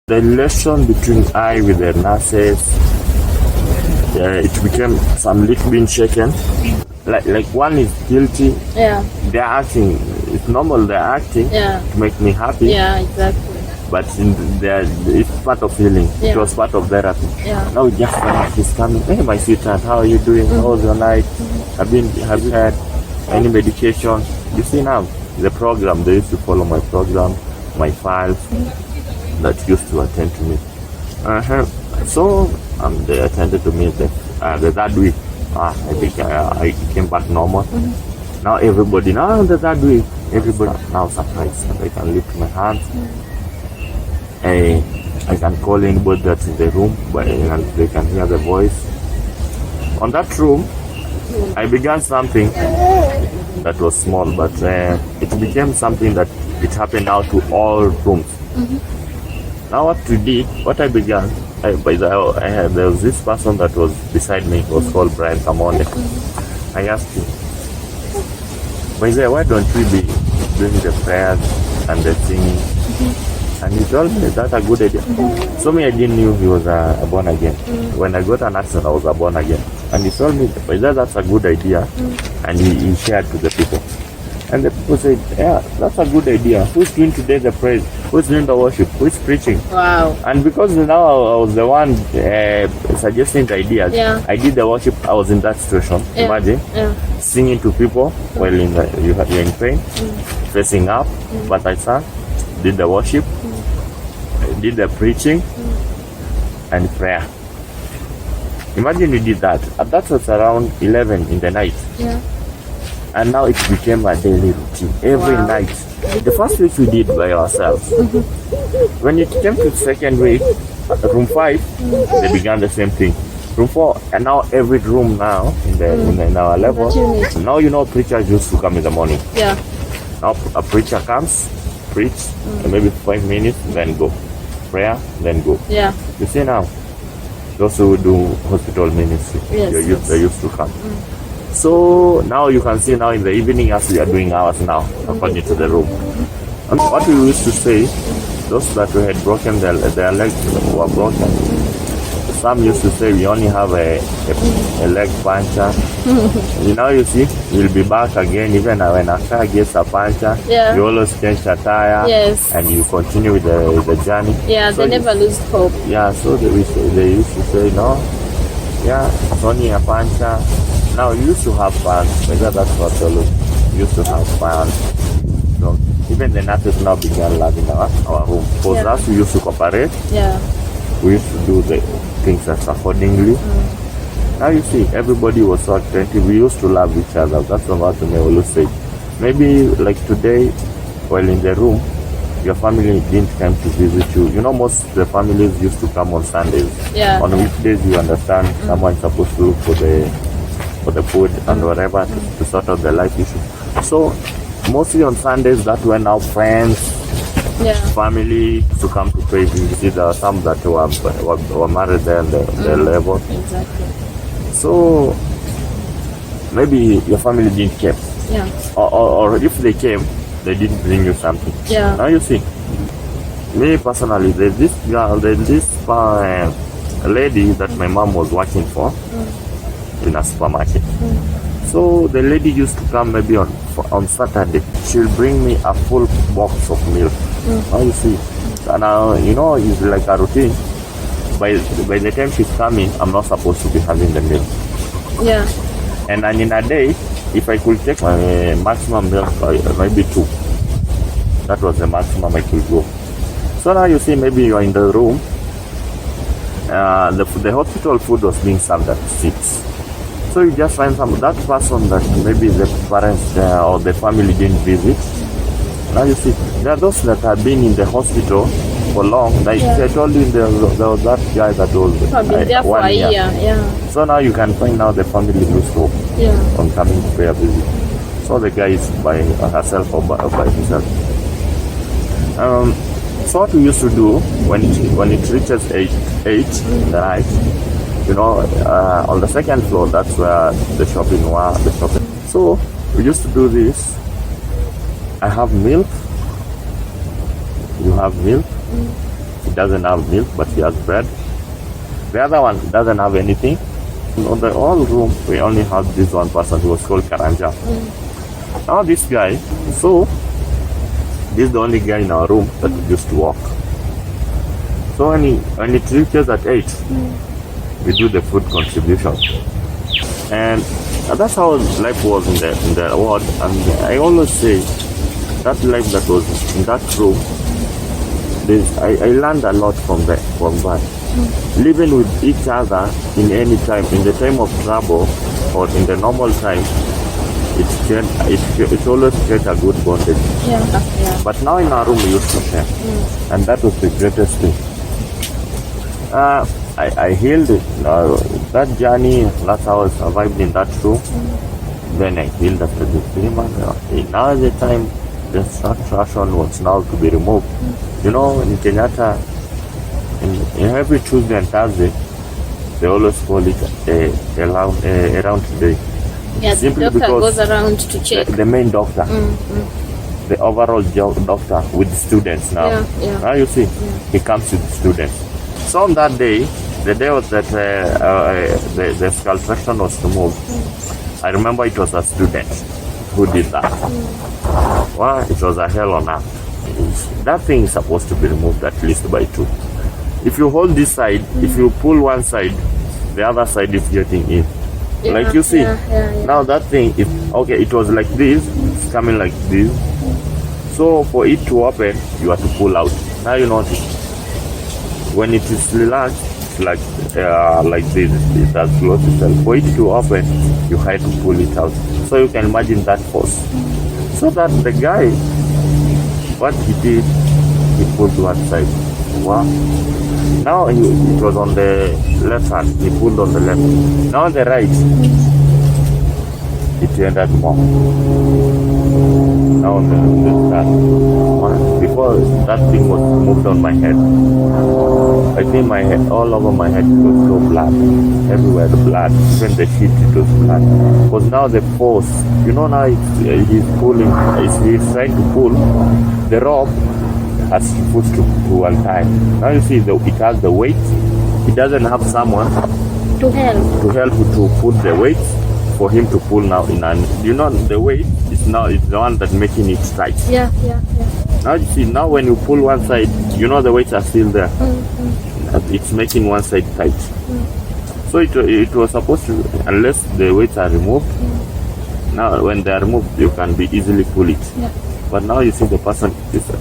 The relation between I with the nurses, it became some little bit shaken. Like one is guilty. Yeah. They're acting. It's normal. They're acting to make me happy. Yeah, exactly. But it's part of healing. Yeah. It was part of therapy. Yeah. Now just he's coming. Hey, my sweetheart, how are you doing? How was your night? Have you had any medication? You see now the program. They used to follow my program, my files. That used to attend to me. So they attended to me the third week. I think I came back normal. Now everybody, now the third week, everybody now surprised that I can lift my hands. I can call anybody that's in the room, but they can hear the voice. On that room, I began something that was small, but it became something that it happened now to all rooms. Now what I began, there was this person that was beside me, was called Brian Kamonde. I asked him, why don't we be doing the prayers and the singing? And he told me that's a good idea. So me, I didn't know he was a born again. When I got an accident, I was a born again. And he told me that's a good idea, and he shared to the people. And the people said, yeah, that's a good idea. Who's doing today the praise? Who's doing the worship? Who's preaching? Wow. And because now I was the one suggesting the ideas, I did the worship. I was in that situation. Imagine singing to people while you're in pain, facing up. But I sang, did the worship, did the preaching, and prayer. Imagine you did that. And that was around 11 in the night. Yeah. And now it became a daily routine. Every night. The first week we did by ourselves. When it came to the second week, room 5, they began the same thing. Room 4, and now every room now in our level. Now preachers used to come in the morning. Yeah. Now a preacher comes, preach, maybe 5 minutes, then go. Prayer, then go. Yeah. You see now, those who do hospital ministry, they used to come. So now you can see now in the evening as we are doing ours now, according to the room. And what we used to say, those that we had broken their legs were broken. Some used to say we only have a leg puncture. Now you see, we'll be back again. Even when a car gets a puncture, you always change the tire, and you continue with the journey. Yeah, so they never lose hope. Yeah, so they used to say, no, it's only a puncture. Now you used to have fun, because that's what they look. You used to have fun. So even the nurses now began loving our room. For us, we used to cooperate. Yeah. We used to do the things accordingly. Now you see, everybody was so attentive. We used to love each other. That's what we always say. Maybe like today, while in the room, your family didn't come to visit you. Most of the families used to come on Sundays. Yeah. On weekdays, you understand, someone's supposed to look for the food and whatever to sort out the life issue. So mostly on Sundays, that when our friends, family to come to pray. You see, there are some that were married there in the level. Exactly. So maybe your family didn't come. Yeah. Or if they came, they didn't bring you something. Yeah. Now you see, me personally, there's this lady that my mom was working for. In a supermarket. So the lady used to come maybe on Saturday. She'll bring me a full box of milk. Now you see, and it's like a routine. By the time she's coming, I'm not supposed to be having the milk. Yeah. And then in a day, if I could take my maximum milk, maybe 2. That was the maximum I could go. So now you see, maybe you're in the room. The hospital food was being served at 6. So you just find that person that maybe the parents or the family didn't visit. Now you see, there are those that have been in the hospital for long. Like I told you, there was that guy that was I've been there for 1 a year. Yeah. So now you can find now the family lose hope on coming to pay a visit. So the guy is by herself or by himself. So what we used to do when it reaches 8 in the night, you know, on the second floor, that's where the shopping was. So we used to do this. I have milk. You have milk. He doesn't have milk, but he has bread. The other one doesn't have anything. On the whole room, we only had this one person who was called Karanja. Now this guy, so this is the only guy in our room that used to walk. So when it reaches at 8, we do the food contribution. And that's how life was in the ward. And I always say that life that was in that room, I learned a lot from that. Living with each other in any time, in the time of trouble or in the normal time, it always creates a good bondage. But now in our room we used to share, and that was the greatest thing. I healed it. That journey, that's how I survived in that room. Then I healed after the 3 months. Now the time the structuration was now to be removed. You know, in Kenyatta, in every Tuesday and Thursday, they always call it a round day. Yes, the doctor goes around to check. The main doctor, the overall doctor with students now. Now you see, he comes with students. So on that day, the day was that the skull fraction was removed. I remember it was a student who did that. Well, it was a hell on earth. That thing is supposed to be removed at least by 2. If you hold this side, if you pull one side, the other side is getting in. Like you see, now that thing is okay. It was like this, it's coming like this. So for it to open, you have to pull out. Now you notice when it is relaxed, it's like this. It has closed itself. For it to open, you have to pull it out. So you can imagine that force. So that the guy, what he did, he pulled one side. Wow. Now it was on the left hand. He pulled on the left. Now on the right, it ended more. Now on the side. Before that thing was moved on my head. I think my head, all over my head, it was so blood. Everywhere the blood. Even the sheet, it was blood. Because now the force, you know, now he's pulling, he's trying to pull the rope. Has put to one time. Now you see it has the weight. It doesn't have someone to help to put the weight for him to pull now in. And you know the weight is the one that's making it tight. Now you see, now when you pull one side, you know the weights are still there. It's making one side tight. So it was supposed to, unless the weights are removed. Now when they are removed, you can be easily pull it. But now you see the person,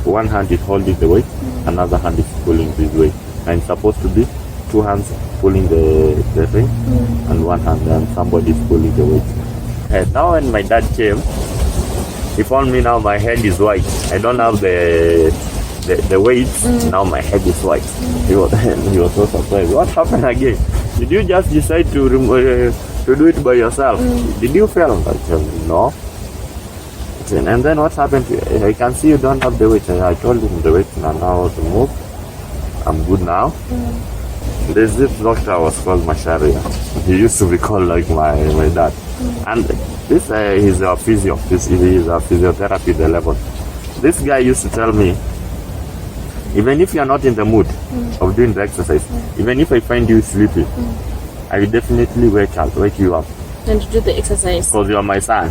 one hand is holding the weight, another hand is pulling this weight. And it's supposed to be 2 hands pulling the ring, and one hand and somebody is pulling the weight. And now when my dad came, he found me now my head is white. I don't have the weights, now my head is white. He was so surprised. What happened again? Did you just decide to do it by yourself? Did you fail? I said, no. And then what happened? I can see you don't have the weight. I told him the weight now to move. I'm good now. There's this doctor was called Masharia. He used to be called like my dad. And this he's a physio. He is a physiotherapy level. This guy used to tell me, even if you're not in the mood of doing the exercise, even if I find you sleepy, I will definitely wake you up. And to do the exercise. Because you are my son.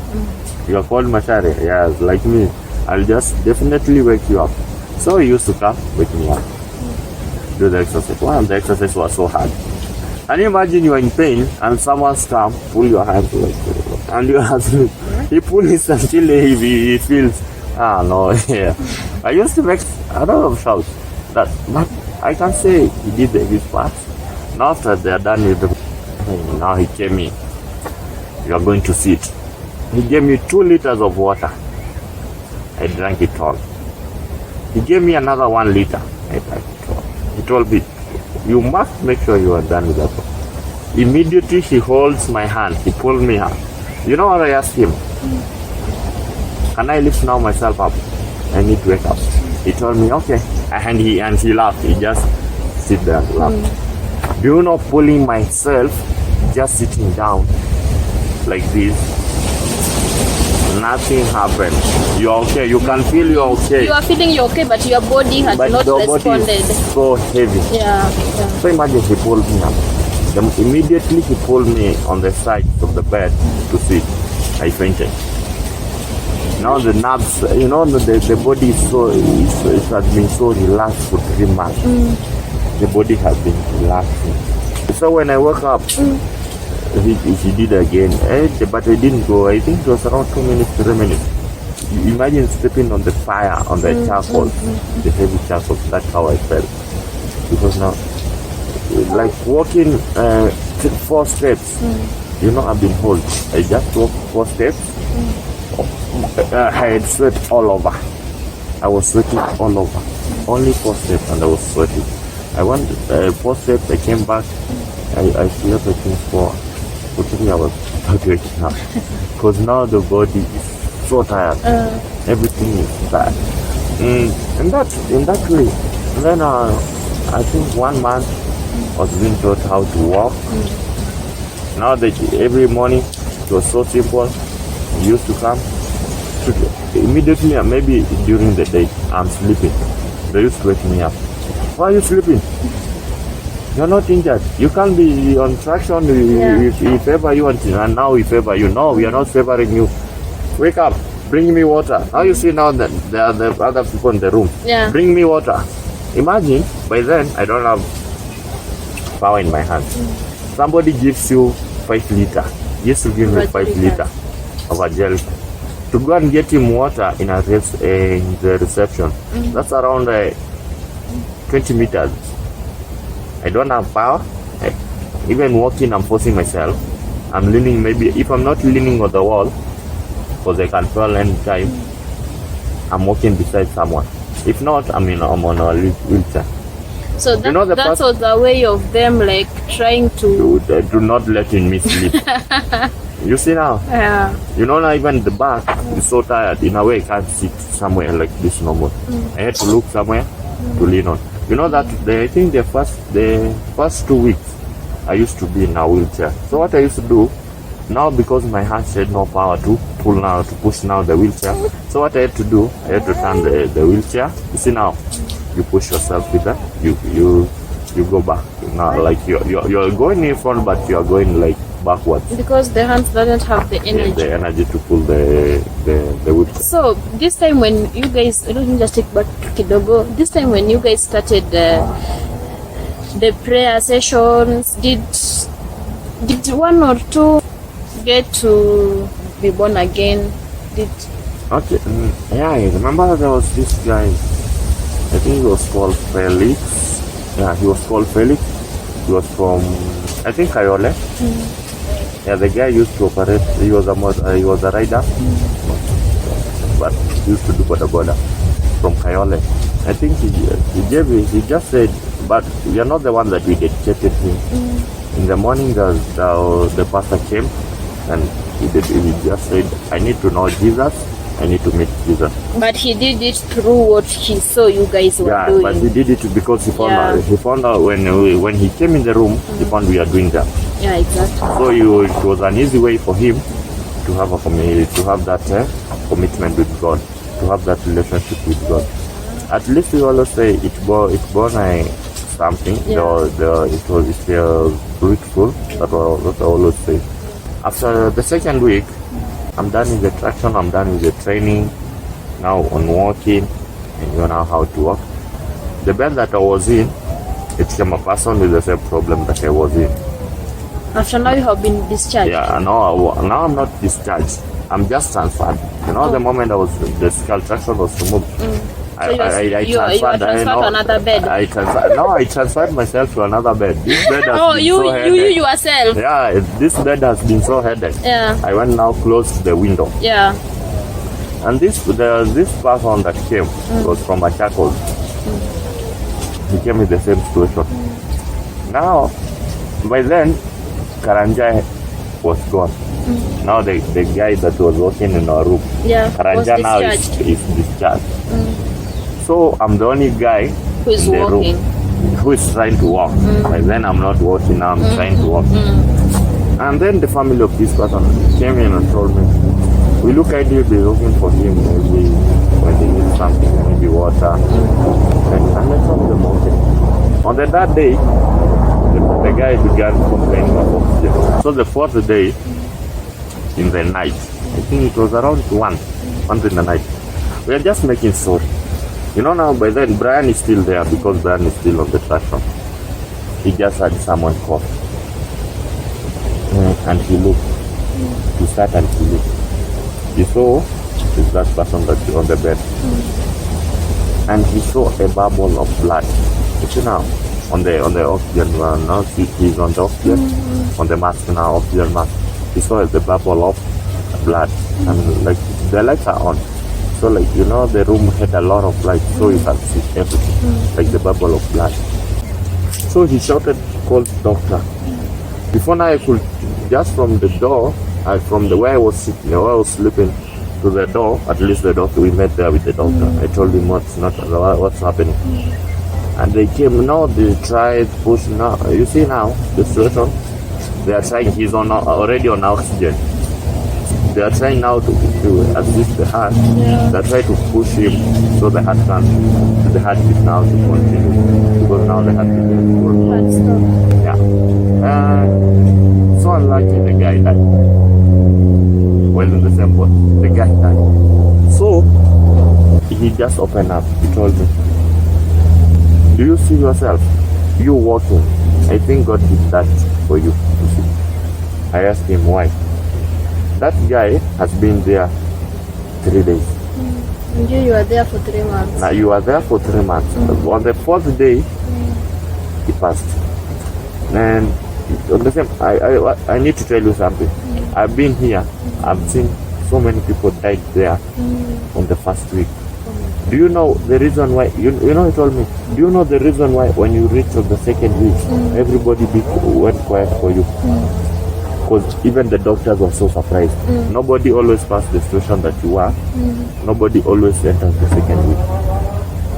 You are called Mashari. Yes, like me. I'll just definitely wake you up. So he used to come, wake me up. Do the exercise. Wow, the exercise was so hard. Can you imagine you are in pain and someone's come, pull your hands like, and you are asleep. He pulls his until he feels, no, yeah. I used to make a lot of shouts. But I can say he did his part. Now after they are done with the, now he came in. You are going to see it. He gave me 2 liters of water. I drank it all. He gave me another 1 liter. I drank it told me, you must make sure you are done with that one. Immediately he holds my hand. He pulled me up. You know what I asked him? Can I lift now myself up? I need to wake up. He told me, okay. And he laughed. He just sit there and laughed. Do you know, pulling myself, just sitting down like this, nothing happened. You're okay. You can feel you're okay. You are feeling you're okay, but your body has But not your responded. body is so heavy. Yeah. So imagine he pulled me up. Then immediately he pulled me on the side of the bed to sit. I fainted. Now the nerves, you know, the body is so, it has been so relaxed for 3 months. The body has been relaxing. So when I woke up, he did again. But I didn't go. I think it was around 2 minutes, 3 minutes. You imagine stepping on the fire, on the charcoal, the heavy charcoal. That's how I felt. Because now, like walking 4 steps, you know, I've been hold. I just walked 4 steps. I had sweat all over. I was sweating all over. Only 4 steps and I was sweating. I went 4 steps, I came back. I slept I think for 3 hours without waking up. Because now the body is so tired. Everything is tired. In that way. And then I think 1 month I was being taught how to walk. Now that every morning it was so simple. He used to come. Immediately, maybe during the day, I'm sleeping. They used to wake me up. Why are you sleeping? You're not injured. You can't be on traction if favor you want to. And now we favor you. No, we are not favoring you. Wake up. Bring me water. Now you see now that there are the other people in the room. Yeah. Bring me water. Imagine, by then, I don't have power in my hands. Somebody gives you 5 liters. He used to give me 5 liters of a gel. To go and get him water in the reception. That's around 20 meters. I don't have power. Even walking, I'm forcing myself. I'm leaning, maybe if I'm not leaning on the wall, because I can fall anytime, I'm walking beside someone. If not, I'm on a wheelchair. So that, you know, that was the way of them like trying to do not letting me sleep. You see now? Yeah. You know now even the back is so tired. In a way I can't sit somewhere like this no more. I had to look somewhere to lean on. You know that I think the first 2 weeks I used to be in a wheelchair. So what I used to do, now because my hands had no power to push now the wheelchair. So what I had to do, I had to turn the wheelchair. You see now, you push yourself with that. You go back. Now like you're going in front, but you are going like backwards. Because the hands doesn't have the energy. The energy to pull the wood. So this time when you guys, let me just take back kidogo. This time when you guys started the prayer sessions, did 1 or 2 get to be born again? Okay, yeah, I remember there was this guy. I think he was called Felix. Yeah, he was called Felix. He was from, I think, Kayole. Yeah, the guy used to operate. He was a rider, but he used to do boda from Kayole. I think he just said, but we are not the one that we dedicated him. In the morning, the pastor came and he just said, I need to know Jesus. I need to meet Jesus. But he did it through what he saw you guys were doing. Yeah, but he did it because he found out when he came in the room, he found we are doing that. Yeah, exactly. So it was an easy way for him to have a family, to have that commitment with God, to have that relationship with God. At least we always say it's born something. Yeah. It's fruitful. That's what I always say. After the second week, I'm done with the traction, I'm done with the training, now on walking, and you know how to walk. The bed that I was in, it became a person with the same problem that I was in. After now you have been discharged? Yeah, now I'm not discharged. I'm just transferred. You know, the moment the skull traction was removed, I transferred to another bed. I transferred myself to another bed. This bed has been you so headache. you yourself. Yeah, this bed has been so headache. Yeah. I went now close to the window. Yeah. And this person that came was from a charcoal. he came with the same situation. Now, by then, Karanja was gone. Now the guy that was working in our room, Karanja now is discharged. So I'm the only guy who is in the walking, room who is trying to walk. By then I'm not walking, now I'm trying to walk. And then the family of this person came in and told me, we look at you, be looking for him maybe when they need something, maybe water. And I told them, okay. On that day, the guy began complaining of oxygen. So the fourth day, in the night, I think it was around 1 in the night, we are just making story. You know, now by then Brian is still there because Brian is still on the traction. He just had someone cough. And he looked. He sat and he looked. He saw is that person that's on the bed. And he saw a bubble of blood. You see now, on the oxygen, now he's on the oxygen, on the mask now, oxygen mask. He saw the bubble of blood. And like the lights are on. So like, you know, the room had a lot of light, so you can see everything, like the bubble of blood. So he shouted, call the doctor. Before now I could, just from the door, from the way I was sitting, where I was sleeping, to the door, at least the doctor, we met there with the doctor. I told him what's happening. And they came, now they tried pushing, now, you see now, the situation, they are trying, he's already on oxygen. They are trying now to assist the heart. They are trying to push him so the heart beat now to continue. Because now the heart beat is full. Yeah. So unlucky the guy died. Well, in the same boat, the guy died. So he just opened up. He told me, do you see yourself? You walking. I think God did that for you. I asked him why. That guy has been there 3 days. And you were there for 3 months. Now you are there for 3 months. On the 4th day, he passed. And on the same, I need to tell you something. I've been here. I've seen so many people died there on the first week. Do you know the reason why? You know, he told me. Do you know the reason why when you reach on the 2nd week, everybody went quiet for you? Because even the doctors were so surprised. Nobody always passed the situation that you are. Nobody always enters the 2nd week.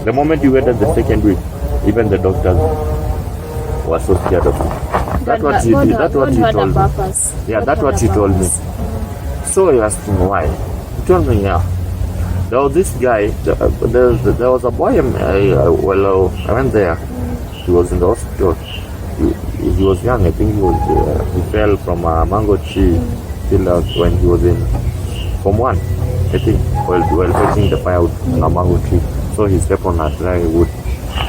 The moment you entered the 2nd week, even the doctors were so scared of you. That's what he told me. Yeah, that's what he told me. So I asked him why. He told me, yeah. There was this guy, there was a boy, I went there. He was in the hospital. He was young, I think he fell from a mango tree till when he was in Form 1, I think, while fetching the firewood on a mango tree. So he stepped on a dry wood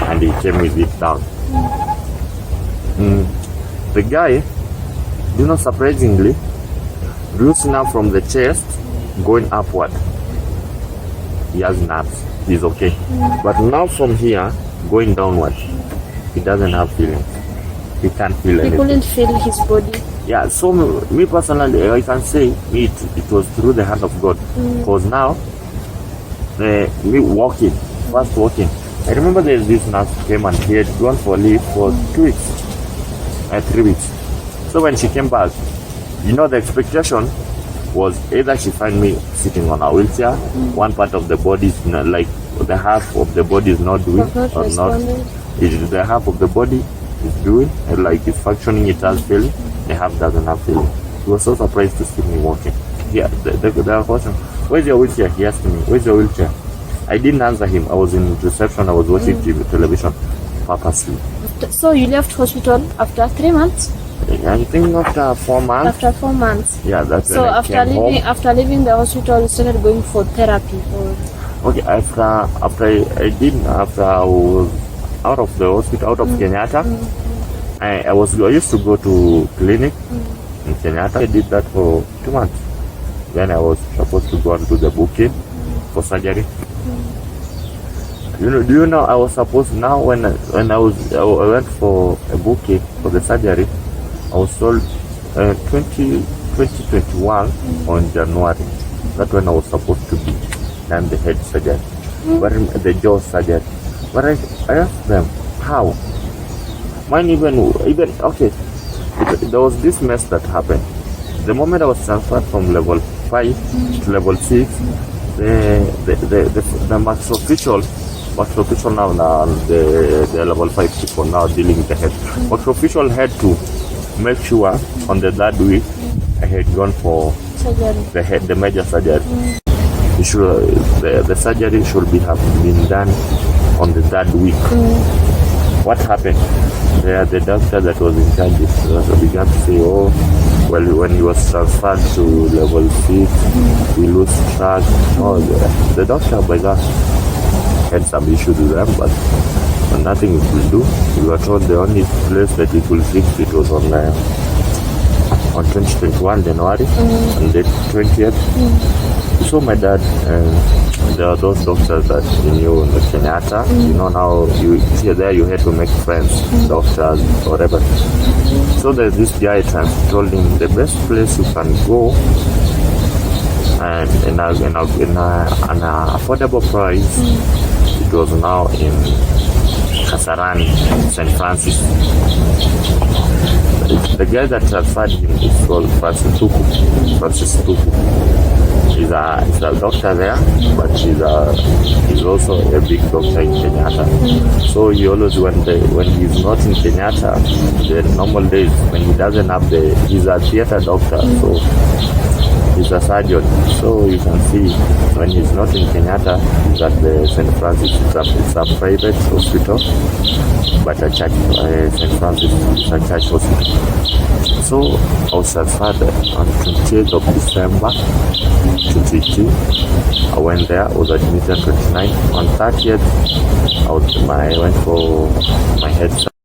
and he came with it down. The guy, you know, surprisingly, do you see now from the chest going upward, he has nerves, he's okay. But now from here, going downward, he doesn't have feelings. He can't feel anything. He couldn't feel his body. Yeah, so me personally, I can say it was through the hand of God. Because now, me walking, first walking, I remember there's this nurse came and he had gone for leave for 2 weeks, 3 weeks. So when she came back, you know, the expectation was either she find me sitting on a wheelchair, one part of the body is not, like the half of the body is not doing or not. The half of the body is doing, like it's functioning, it has feeling, the half doesn't have feeling. He was so surprised to see me walking. Yeah, the question, where's your wheelchair? He asked me, where's your wheelchair? I didn't answer him. I was in reception, I was watching television purposely. So you left hospital after 3 months? I think after 4 months. After 4 months. Yeah, that's so when I came home. After leaving the hospital, you started going for therapy? Or? Okay, after I was out of the hospital, out of Kenyatta, I used to go to clinic in Kenyatta. I did that for 2 months. Then I was supposed to go and do the booking for surgery. Do you know I was supposed now when I went for a booking for the surgery, I was told 2021 on January. That's when I was supposed to be done the head surgery, but the jaw surgery. But I asked them, how? Mine even okay. There was this mess that happened. The moment I was transferred from level 5 to level 6, the max official now, the level 5 people now dealing with the head. Max official had to make sure on the third week I had gone for surgery. the major surgery. The surgery should have been done on the third week. What happened? The doctor that was in charge began to say, oh, well, when he was transferred to level 6, we lose track. No, the doctor by that had some issues with them, but nothing we could do. We were told the only place that we could fix it was on 2021 January, on the 20th. So my dad, there are those doctors that you knew in the Kenyatta. You know, now you had to make friends, doctors, whatever. So there's this guy told him the best place you can go and in an affordable price. It was now in Kasarani, St. Francis. The guy that transferred him is called Francis Tuku. He's a doctor there, but he's also a big doctor in Kenyatta. So he always, when he's not in Kenyatta, the normal days when he doesn't have he's a theater doctor, so he's a surgeon. So you can see when he's not in Kenyatta, he's at the St. Francis. It's a private hospital, but a church. St. Francis is a church hospital. So I was transferred on 28th of December 2022. I went there, I was admitted on 29th. On 30th, I went for my head surgery.